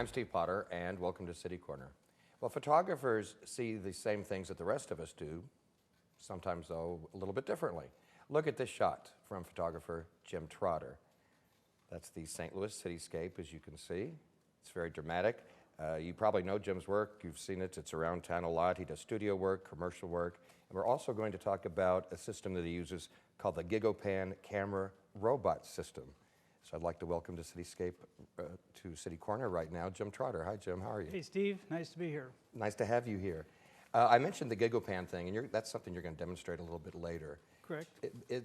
I'm Steve Potter, and welcome to City Corner. Well, photographers see the same things that the rest of us do, sometimes, though, a little bit differently. Look at this shot from photographer Jim Trotter. That's the St. Louis cityscape, as you can see. It's very dramatic. You probably know Jim's work. You've seen it. It's around town a lot. He does studio work, commercial work. And we're also going to talk about a system that he uses called the GigaPan camera robot system. So I'd like to welcome to Cityscape, to City Corner right now, Jim Trotter. Hi, Jim. How are you? Hey, Steve. Nice to be here. Nice to have you here. I mentioned the GigaPan thing, and that's something you're going to demonstrate a little bit later. Correct. It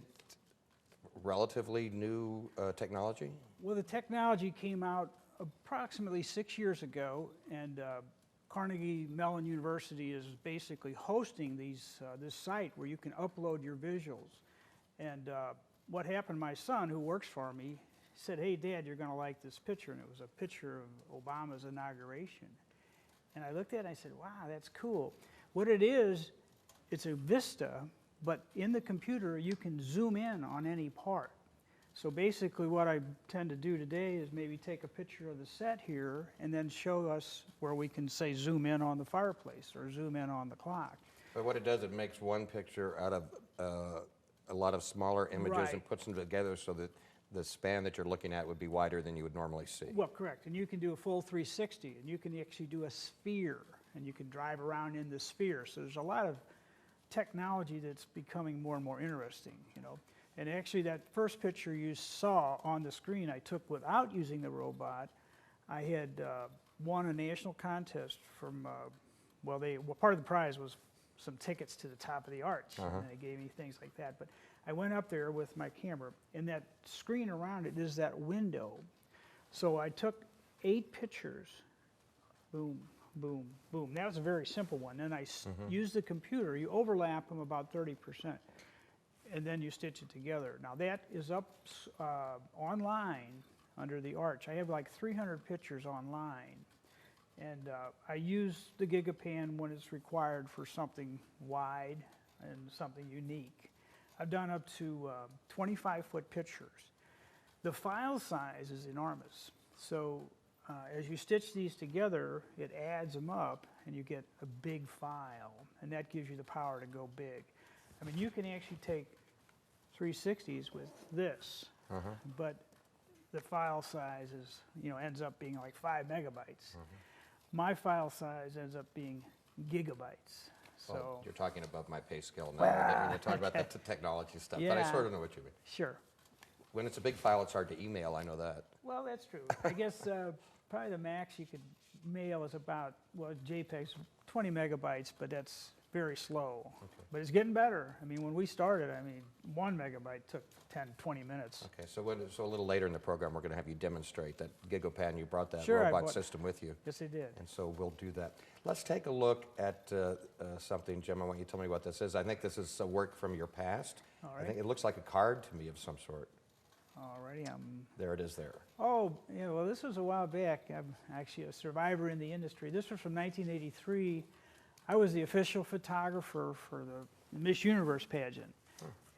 relatively new technology? Well, the technology came out approximately 6 years ago, and Carnegie Mellon University is basically hosting this site where you can upload your visuals. And what happened, my son, who works for me, said, "Hey, Dad, you're going to like this picture." And it was a picture of Obama's inauguration. And I looked at it and I said, "Wow, that's cool." What it is, it's a vista, but in the computer you can zoom in on any part. So basically what I tend to do today is maybe take a picture of the set here and then show us where we can, say, zoom in on the fireplace or zoom in on the clock. But what it does, it makes one picture out of a lot of smaller images Right. and puts them together so that the span that you're looking at would be wider than you would normally see. Well, correct. And you can do a full 360, and you can actually do a sphere, and you can drive around in the sphere. So there's a lot of technology that's becoming more and more interesting, you know. And actually that first picture you saw on the screen I took without using the robot. I had won a national contest from, well, part of the prize was some tickets to the top of the arch, and they gave me things like that. But I went up there with my camera, and that screen around it is that window. So I took 8 pictures, boom, boom, boom. That was a very simple one. Then I used the computer. You overlap them about 30%, and then you stitch it together. Now that is up online under the arch. I have like 300 pictures online. And I use the GigaPan when it's required for something wide and something unique. I've done up to 25-foot pictures. The file size is enormous. So as you stitch these together, it adds them up and you get a big file. And that gives you the power to go big. I mean, you can actually take 360s with this, but the file size is, ends up being like 5 megabytes. My file size ends up being gigabytes. So well, you're talking above my pay scale now. I didn't mean to talk about the technology stuff, but I sort of know what you mean. Sure. When it's a big file, it's hard to email. I know that. Well, that's true. I guess probably the max you could mail is about, well, JPEG's 20 megabytes, but that's very slow. Okay. But it's getting better. I mean, when we started, 1 megabyte took 10, 20 minutes. Okay, so a little later in the program, we're going to have you demonstrate that GigaPan. You brought that Sure, robot system with you. Yes, I did. And so we'll do that. Let's take a look at something, Jim. I want you to tell me what this is. I think this is work from your past. All right. I think it looks like a card to me of some sort. All righty. There it is there. Oh, yeah, well, this was a while back. I'm actually a survivor in the industry. This was from 1983. I was the official photographer for the Miss Universe pageant.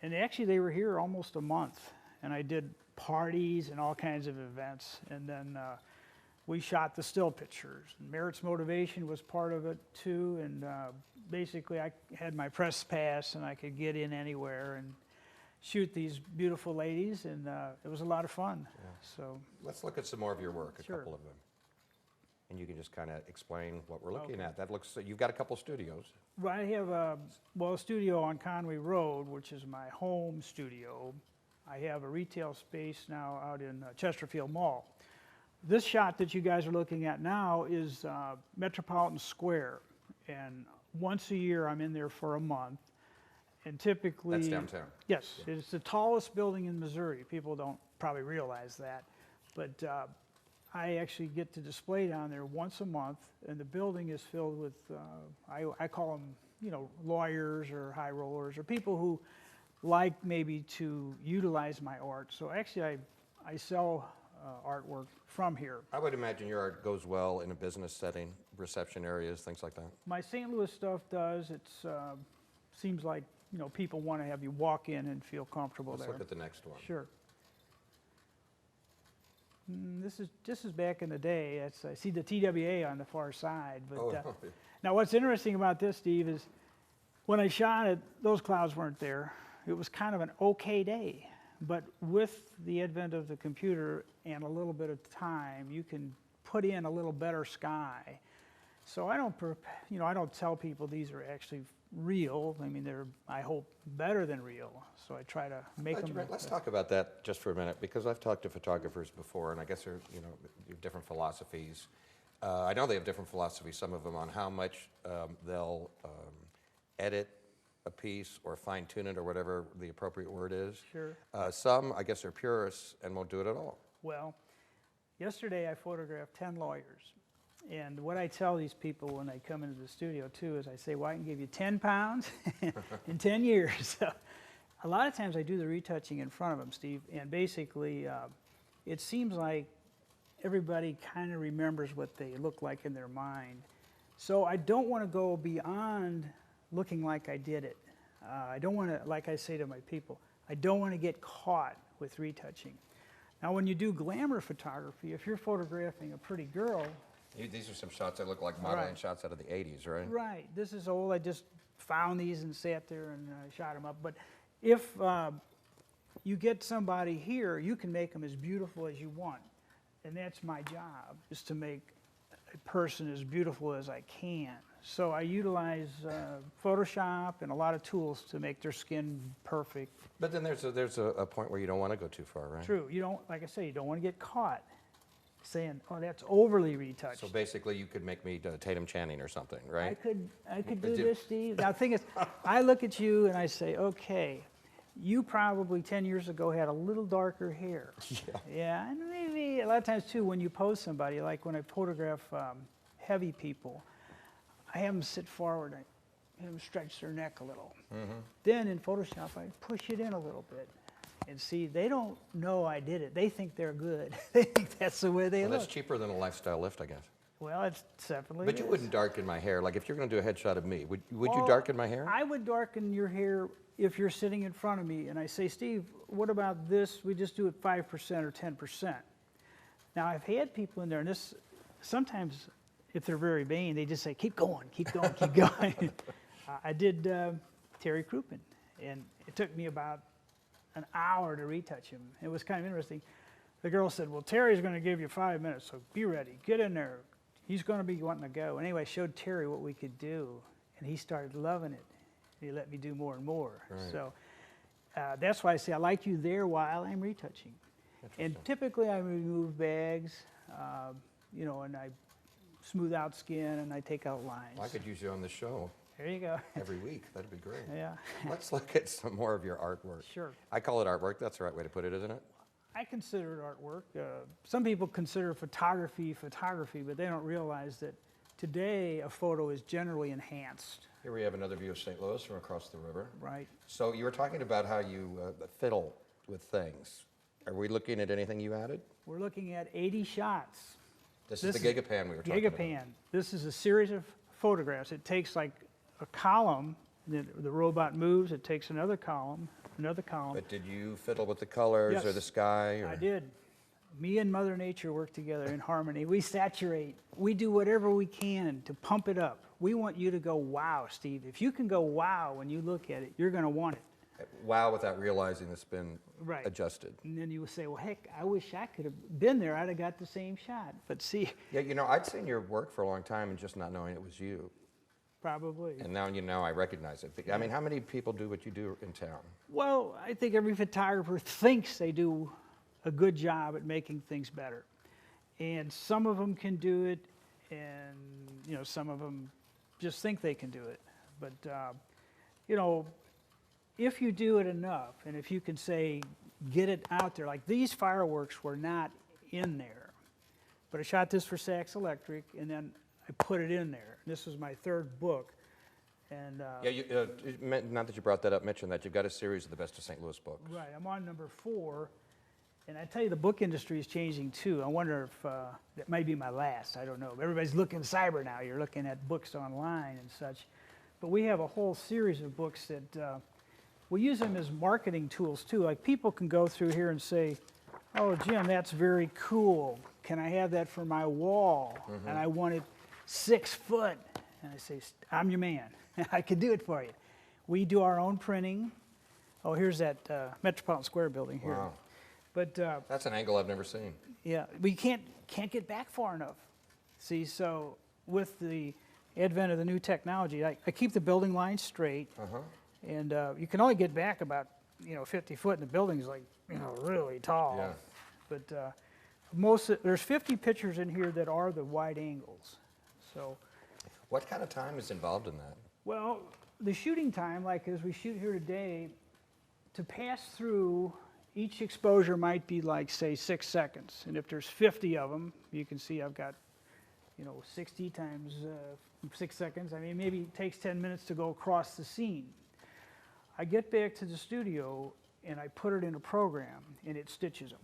And actually they were here almost a month. And I did parties and all kinds of events. And then we shot the still pictures. And Merit's Motivation was part of it too. And basically I had my press pass and I could get in anywhere and shoot these beautiful ladies. And it was a lot of fun. Yeah. So let's look at some more of your work, Sure. a couple of them. And you can just kind of explain what we're looking at. That looks, you've got a couple studios. Well, I have a studio on Conway Road, which is my home studio. I have a retail space now out in Chesterfield Mall. This shot that you guys are looking at now is Metropolitan Square. And once a year, I'm in there for a month. And typically... That's downtown. Yes. Yeah. It's the tallest building in Missouri. People don't probably realize that. But I actually get to display down there once a month, and the building is filled with, I call them, lawyers or high rollers or people who like maybe to utilize my art. So actually, I sell artwork from here. I would imagine your art goes well in a business setting, reception areas, things like that. My St. Louis stuff does. It seems like, people want to have you walk in and feel comfortable there. Let's look at the next one. Sure. This is back in the day. I see the TWA on the far side. But Oh, now what's interesting about this, Steve, is when I shot it, those clouds weren't there. It was kind of an okay day. But with the advent of the computer and a little bit of time, you can put in a little better sky. So I don't tell people these are actually real. I mean, they're, I hope, better than real. So I try to make them. Let's talk about that just for a minute, because I've talked to photographers before, and I guess they're, you have different philosophies. I know they have different philosophies, some of them, on how much they'll edit a piece or fine-tune it or whatever the appropriate word is. Sure. Some, I guess, are purists and won't do it at all. Well, yesterday I photographed 10 lawyers. And what I tell these people when they come into the studio, too, is I say, well, I can give you 10 pounds in 10 years. So a lot of times I do the retouching in front of them, Steve, and basically it seems like everybody kind of remembers what they look like in their mind. So I don't want to go beyond looking like I did it. I don't want to, like I say to my people, I don't want to get caught with retouching. Now, when you do glamour photography, if you're photographing a pretty girl. These are some shots that look like modeling shots out of the 80s, right? Right. This is old. I just found these and sat there and shot them up. But if you get somebody here, you can make them as beautiful as you want. And that's my job, is to make a person as beautiful as I can. So I utilize Photoshop and a lot of tools to make their skin perfect. But then there's a point where you don't want to go too far, right? True. You don't, like I say, you don't want to get caught saying, oh, that's overly retouched. So basically you could make me Tatum Channing or something, right? I could do this, Steve. Now the thing is, I look at you and I say, okay, you probably 10 years ago had a little darker hair. Yeah, and maybe a lot of times too, when you pose somebody, like when I photograph heavy people, I have them sit forward, I have them stretch their neck a little. Then in Photoshop, I push it in a little bit. And see, they don't know I did it. They think they're good. They think that's the way they look. That's cheaper than a lifestyle lift, I guess. Well, it's definitely But you wouldn't darken my hair. Like if you're going to do a headshot of me, would you darken my hair? I would darken your hair if you're sitting in front of me and I say, Steve, what about this? We just do it 5% or 10%. Now, I've had people in there, and this sometimes, if they're very vain, they just say, keep going, keep going, keep going. I did Terry Crouppen, and it took me about an hour to retouch him. It was kind of interesting. The girl said, well, Terry's going to give you 5 minutes, so be ready. Get in there. He's going to be wanting to go. Anyway, I showed Terry what we could do, and he started loving it. He let me do more and more. Right. So that's why I say I like you there while I'm retouching. And typically I remove bags, you know, and I smooth out skin and I take out lines. Well, I could use you on the show. There you go. Every week. That'd be great. Yeah. Let's look at some more of your artwork. Sure. I call it artwork. That's the right way to put it, isn't it? I consider it artwork. Some people consider photography, but they don't realize that today a photo is generally enhanced. Here we have another view of St. Louis from across the river. Right. So you were talking about how you fiddle with things. Are we looking at anything you added? We're looking at 80 shots. This is the Gigapan we were talking about. Gigapan. This is a series of photographs. It takes like a column, and the robot moves, it takes another column, another column. But did you fiddle with the colors or the sky? Or? I did. Me and Mother Nature work together in harmony. We saturate. We do whatever we can to pump it up. We want you to go, wow, Steve. If you can go, wow, when you look at it, you're going to want it. Wow, without realizing it's been adjusted. And then you will say, well, heck, I wish I could have been there. I'd have got the same shot. But see. Yeah, you know, I'd seen your work for a long time and just not knowing it was you. Probably. And now you know I recognize it. I mean, how many people do what you do in town? Well, I think every photographer thinks they do a good job at making things better. And some of them can do it, and, you know, some of them just think they can do it. But, you know, if you do it enough, and if you can say, get it out there, like these fireworks were not in there. But I shot this for Saks Electric, and then I put it in there. This was my third book. And yeah, not that you brought that up, mention that you've got a series of the Best of St. Louis books. Right, I'm on number 4. And I tell you, the book industry is changing too. I wonder if that might be my last. I don't know. Everybody's looking cyber now. You're looking at books online and such. But we have a whole series of books that we use them as marketing tools too. Like people can go through here and say, oh, Jim, that's very cool. Can I have that for my wall? And I want it 6 foot. And I say, I'm your man. I can do it for you. We do our own printing. Oh, here's that Metropolitan Square building here. Wow. But That's an angle I've never seen. yeah, we can't get back far enough. See, so with the advent of the new technology, I keep the building line straight, and you can only get back about 50 foot, and the building's like really tall. Yeah. But there's 50 pictures in here that are the wide angles. So, What kind of time is involved in that? well, the shooting time, like as we shoot here today, to pass through each exposure might be like, say, 6 seconds. And if there's 50 of them, you can see I've got 60 times 6 seconds. I mean, maybe it takes 10 minutes to go across the scene. I get back to the studio and I put it in a program and it stitches them.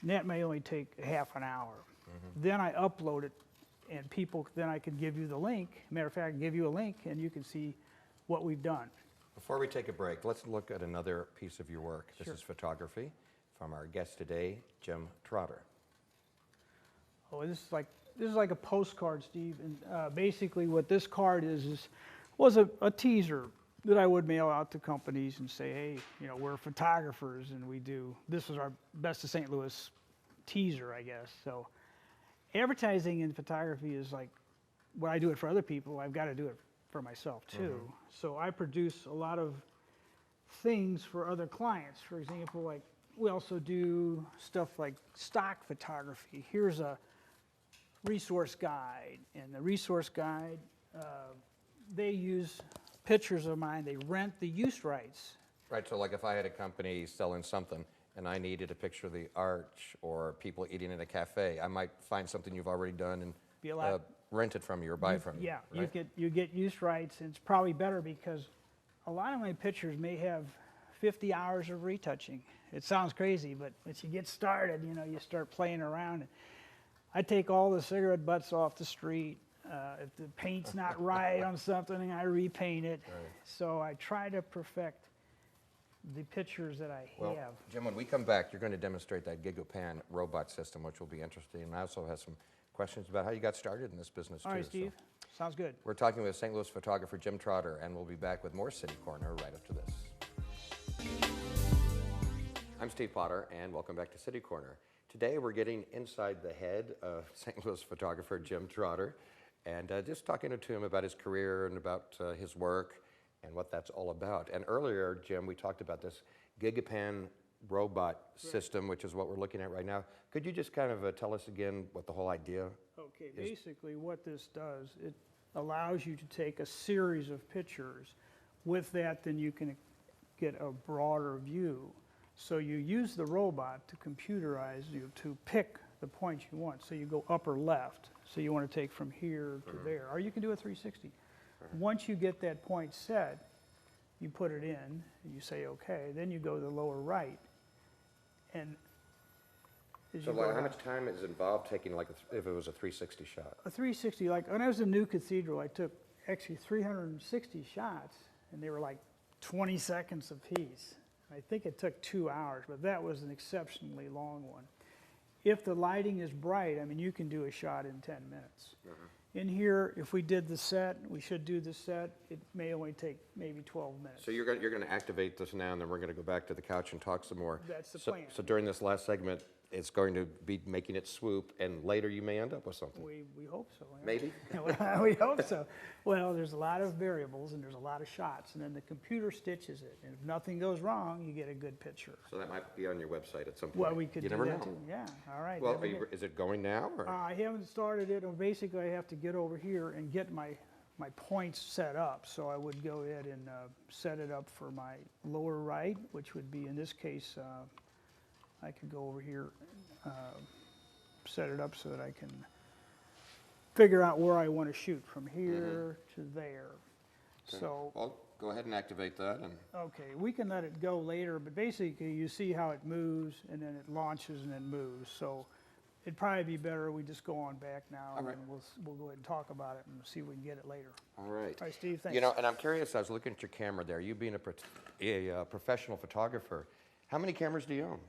And that may only take a half an hour. Then I upload it and then I can give you the link. Matter of fact, I can give you a link and you can see what we've done. Before we take a break, let's look at another piece of your work. This is photography from our guest today, Jim Trotter. Oh, this is like a postcard, Steve. And basically, what this card was a teaser that I would mail out to companies and say, hey, we're photographers and this was our Best of St. Louis teaser, I guess. So, advertising in photography is like when I do it for other people, I've got to do it for myself too. So I produce a lot of things for other clients. For example, like we also do stuff like stock photography. Here's a resource guide, and the resource guide, they use pictures of mine. They rent the use rights. Right, so like if I had a company selling something and I needed a picture of the arch or people eating in a cafe, I might find something you've already done and rent it from you or buy it from you. Yeah, right? you get use rights, and it's probably better because a lot of my pictures may have 50 hours of retouching. It sounds crazy, but once you get started, you start playing around. I take all the cigarette butts off the street. If the paint's not right on something, I repaint it. Right. So I try to perfect the pictures that I Well, have. Jim, when we come back, you're going to demonstrate that GigaPan robot system, which will be interesting. And I also have some questions about how you got started in this business, All too. right, Steve. Sounds good. We're talking with St. Louis photographer Jim Trotter, and we'll be back with more City Corner right after this. I'm Steve Potter, and welcome back to City Corner. Today, we're getting inside the head of St. Louis photographer Jim Trotter, and just talking to him about his career and about his work and what that's all about. And earlier, Jim, we talked about this GigaPan robot system, which is what we're looking at right now. Could you just kind of tell us again what the whole idea Okay, basically what this does, it allows you to take a series of pictures. With that, then you can get a broader view. So you use the robot to computerize to pick the points you want. So you go up or left. So you want to take from here to there, or you can do a 360. Once you get that point set, you put it in, and you say okay. Then you go to the lower right, and as So you go how down- much time is involved taking, like, if it was a 360 shot? A 360, like when I was in New Cathedral, I took actually 360 shots, and they were like 20 seconds apiece. I think it took 2 hours, but that was an exceptionally long one. If the lighting is bright, I mean, you can do a shot in 10 minutes. In here, if we did the set, we should do the set, it may only take maybe 12 minutes. So you're going to activate this now, and then we're going to go back to the couch and talk some more. That's the So- plan. So during this last segment, it's going to be making it swoop, and later you may end up with something. We hope so. Yeah. Maybe? We hope so. Well, there's a lot of variables and there's a lot of shots, and then the computer stitches it. And if nothing goes wrong, you get a good picture. So that might be on your website at some point. Well, we could You do never that know. too. Yeah, all right. Well, that'd be good. is it going now? Or? I haven't started it. Basically, I have to get over here and get my points set up. So I would go ahead and set it up for my lower right, which would be, in this case, I could go over here, set it up so that I can figure out where I want to shoot from here to there. Okay. So, Well, go ahead and activate that. And okay, we can let it go later, but basically you see how it moves and then it launches and then moves. So it'd probably be better we just go on back now and right. then we'll go ahead and talk about it and see if we can get it later. all right. All right, Steve, thanks. You know, and I'm curious, I was looking at your camera there. You being a professional photographer, how many cameras do you own?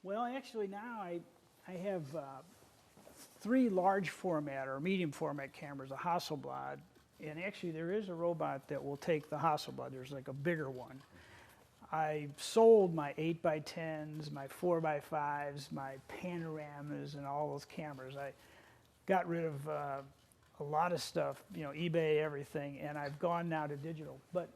Well, actually now I have 3 large format or medium format cameras, a Hasselblad, and actually there is a robot that will take the Hasselblad. There's like a bigger one. I sold my 8x10s, my 4x5s, my panoramas, and all those cameras. I got rid of a lot of stuff, you know, eBay, everything, and I've gone now to digital. But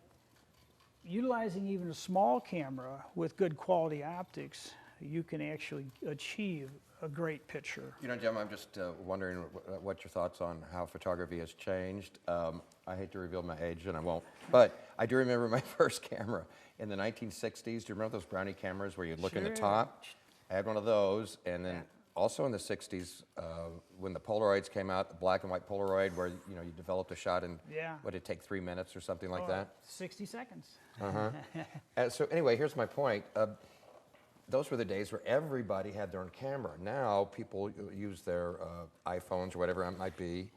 utilizing even a small camera with good quality optics, you can actually achieve a great picture. You know, Jim, I'm just wondering what your thoughts on how photography has changed. I hate to reveal my age, and I won't, but I do remember my first camera in the 1960s. Do you remember those brownie cameras where you'd look in the top? I had one of those, and then also in the 60s, when the Polaroids came out, the black and white Polaroid, where you know you developed a shot in what did it take 3 minutes or something like that? 60 seconds. So anyway, here's my point. Those were the days where everybody had their own camera. Now people use their iPhones or whatever it might be.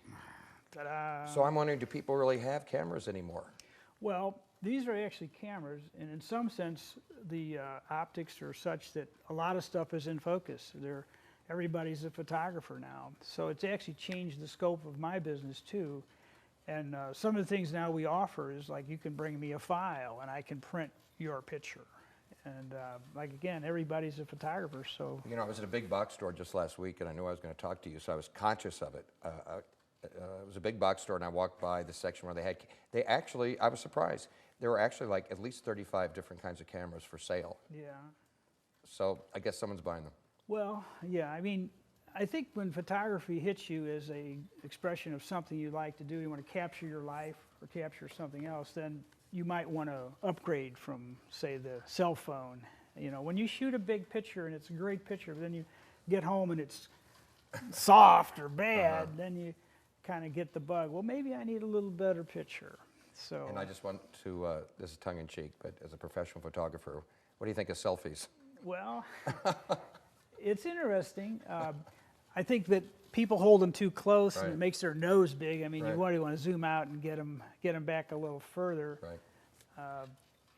Ta-da. So I'm wondering, do people really have cameras anymore? Well, these are actually cameras, and in some sense, the optics are such that a lot of stuff is in focus. Everybody's a photographer now. So it's actually changed the scope of my business too. And some of the things now we offer is like you can bring me a file and I can print your picture. And like again, everybody's a photographer, so. You know, I was at a big box store just last week and I knew I was going to talk to you, so I was conscious of it. It was a big box store and I walked by the section where I was surprised. There were actually like at least 35 different kinds of cameras for sale. Yeah. So I guess someone's buying them. Well, yeah, I mean, I think when photography hits you as a expression of something you like to do, you want to capture your life or capture something else, then you might want to upgrade from, say, the cell phone. You know, when you shoot a big picture and it's a great picture, but then you get home and it's soft or bad, then you kind of get the bug. Well, maybe I need a little better picture. So. And I just want to, this is tongue-in-cheek, but as a professional photographer, what do you think of selfies? Well, it's interesting. I think that people hold them too close and it makes their nose big. I mean, you want to zoom out and get them back a little further. Right.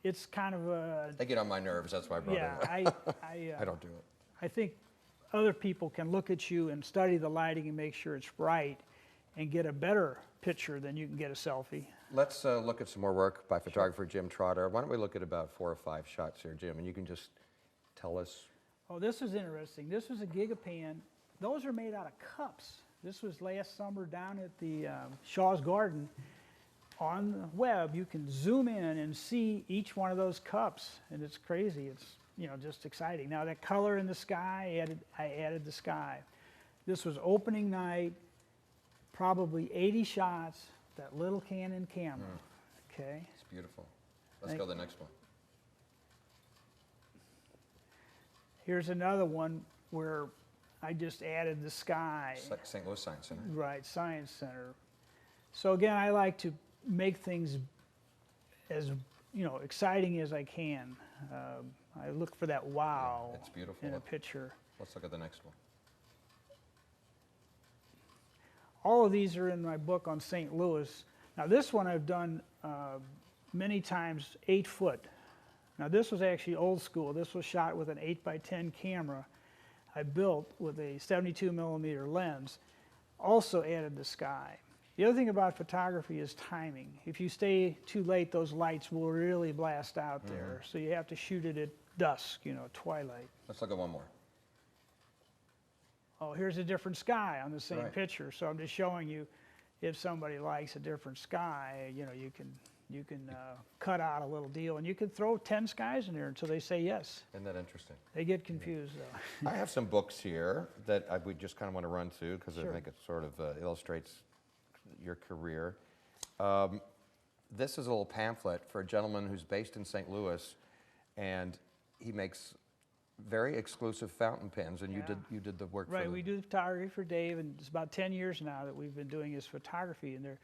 It's kind of a... They get on my nerves, that's why I brought it up. I don't do it. I think other people can look at you and study the lighting and make sure it's right and get a better picture than you can get a selfie. Let's look at some more work by photographer Jim Trotter. Why don't we look at about 4 or 5 shots here, Jim, and you can just tell us. Oh, this is interesting. This was a Gigapan. Those are made out of cups. This was last summer down at the Shaw's Garden. On the web, you can zoom in and see each one of those cups, and it's crazy. It's, you know, just exciting. Now that color in the sky, I added the sky. This was opening night, probably 80 shots, that little Canon camera. Okay. It's beautiful. Let's go to the next one. Here's another one where I just added the sky. St. Louis Science Center. Right, Science Center. So again, I like to make things as, you know, exciting as I can. I look for that wow it's beautiful. In a picture. Let's look at the next one. All of these are in my book on St. Louis. Now this one I've done many times 8 foot. Now this was actually old school. This was shot with an 8x10 camera I built with a 72mm lens. Also added the sky. The other thing about photography is timing. If you stay too late, those lights will really blast out there. So you have to shoot it at dusk, you know, twilight. Let's look at one more. Oh, here's a different sky on the same picture. So I'm just showing you if somebody likes a different sky, you know, you can cut out a little deal, and you can throw 10 skies in there until they say yes. Isn't that interesting? They get confused, though. I have some books here that we just kind of want to run through because I think it sort of illustrates your career. This is a little pamphlet for a gentleman who's based in St. Louis, and he makes very exclusive fountain pens, and you did the work for them. We do the photography for Dave, and it's about 10 years now that we've been doing his photography, and they're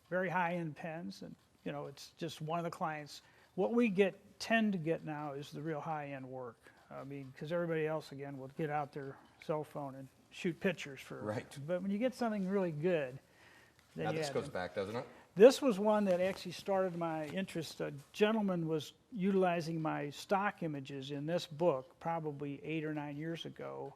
very high-end pens, and you know, it's just one of the clients. What we tend to get now is the real high-end work. I mean, because everybody else, again, will get out their cell phone and shoot pictures for. Right. But when you get something really good, then now this goes back, doesn't it? This was one that actually started my interest. A gentleman was utilizing my stock images in this book probably 8 or 9 years ago.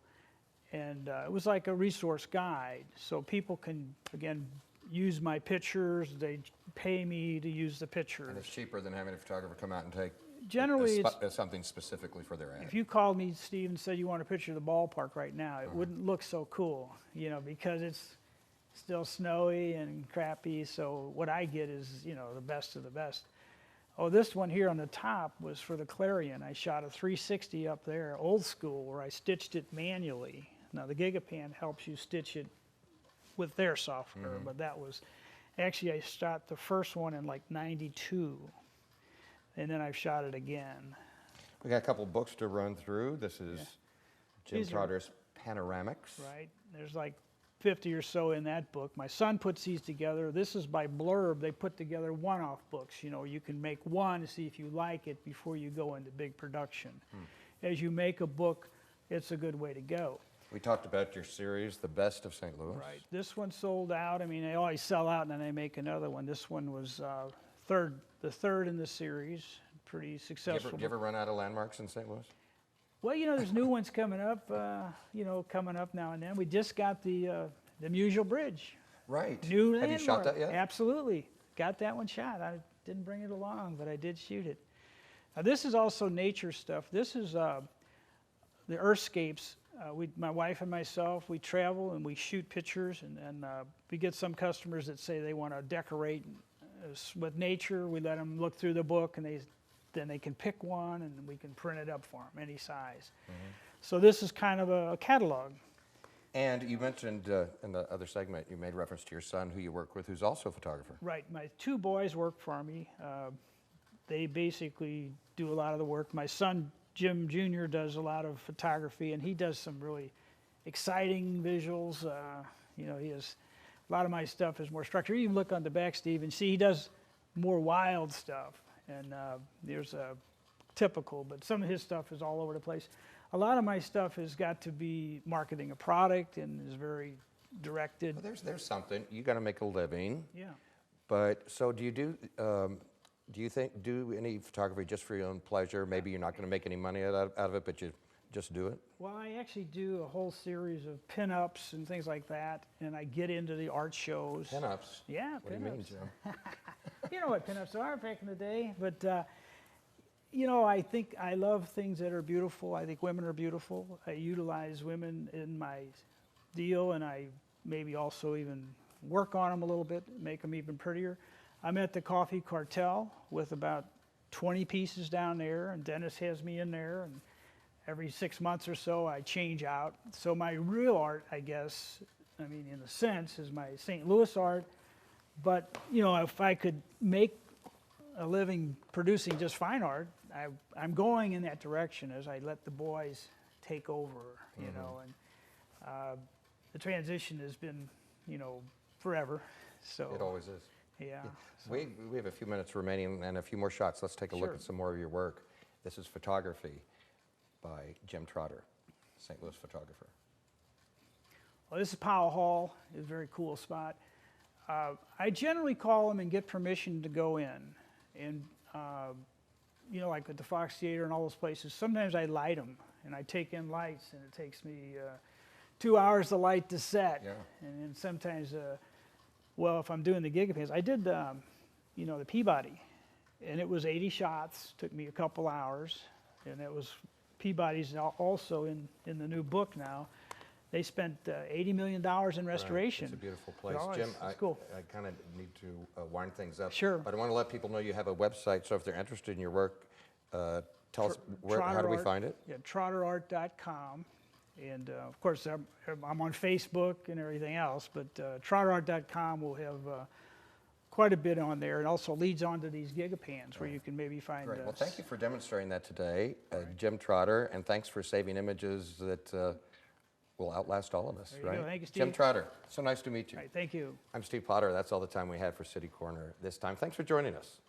And it was like a resource guide. So people can, again, use my pictures. They pay me to use the pictures. And it's cheaper than having a photographer come out and take Generally, something specifically for their ad. if you called me, Steve, and said you want a picture of the ballpark right now, it wouldn't look so cool, you know, because it's still snowy and crappy. So what I get is, you know, the best of the best. Oh, this one here on the top was for the Clarion. I shot a 360 up there, old school, where I stitched it manually. Now the Gigapan helps you stitch it with their software, but that was, actually I shot the first one in like 92. And then I've shot it again. We got a couple books to run through. This is Jim Trotter's Panoramics. Right. There's like 50 or so in that book. My son puts these together. This is by Blurb. They put together one-off books. You know, you can make one to see if you like it before you go into big production. As you make a book, it's a good way to go. We talked about your series, The Best of St. Louis. Right. This one sold out. I mean, they always sell out and then they make another one. This one was the third in the series. Pretty successful. Do you ever run out of landmarks in St. Louis? Well, you know, there's new ones coming up, you know, coming up now and then. We just got the Musial Bridge. Right. New Have landmark. you shot that yet? Absolutely. Got that one shot. I didn't bring it along, but I did shoot it. Now, this is also nature stuff. This is the earthscapes. My wife and myself, we travel and we shoot pictures, and we get some customers that say they want to decorate with nature. We let them look through the book, and then they can pick one, and we can print it up for them, any size. So this is kind of a catalog. And you mentioned in the other segment, you made reference to your son who you work with, who's also a photographer. Right. My two boys work for me. They basically do a lot of the work. My son, Jim Jr., does a lot of photography, and he does some really exciting visuals. You know, he has a lot of my stuff is more structured. You can look on the back, Steve, and see he does more wild stuff. And there's a typical, but some of his stuff is all over the place. A lot of my stuff has got to be marketing a product and is very directed. Well, there's something. You got to make a living. Yeah. But so do you do any photography just for your own pleasure? Maybe you're not going to make any money out of it, but you just do it? Well, I actually do a whole series of pin-ups and things like that, and I get into the art shows. Pin-ups? Yeah, What do you mean, Jim? You know what pin-ups are back in the day, but you know, I think I love things that are beautiful. I think women are beautiful. I utilize women in my deal, and I maybe also even work on them a little bit, make them even prettier. I'm at the Coffee Cartel with about 20 pieces down there, and Dennis has me in there, and every 6 months or so I change out. So my real art, I guess, I mean, in a sense, is my St. Louis art. But, you know, if I could make a living producing just fine art, I'm going in that direction as I let the boys take over, you know. And the transition has been, you know, forever. So It always is. yeah. So, We have a few minutes remaining and a few more shots. Let's take a look Sure. at some more of your work. This is photography by Jim Trotter, St. Louis photographer. well, this is Powell Hall. It's a very cool spot. I generally call them and get permission to go in. And, you know, like at the Fox Theater and all those places, sometimes I light them, and I take in lights, and it takes me 2 hours to light the set. Yeah. And then sometimes, well, if I'm doing the Gigapans, I did, you know, the Peabody, and it was 80 shots, took me a couple hours, and it was Peabody's also in the new book now. They spent $80 million in restoration. It's a beautiful place. Oh, Jim, it's cool. I kind of need to wind things up. Sure. But I want to let people know you have a website, so if they're interested in your work, tell us, how do we find it? Yeah, trotterart.com. And of course, I'm on Facebook and everything else, but trotterart.com will have quite a bit on there. It also leads on to these Gigapans where you can maybe find. Great. Well, thank you for demonstrating that today, Jim Trotter, and thanks for saving images that will outlast all of us, There you right? go. Thank you, Jim Steve. Trotter, so nice to meet you. All right, thank you. I'm Steve Potter. That's all the time we had for City Corner this time. Thanks for joining us.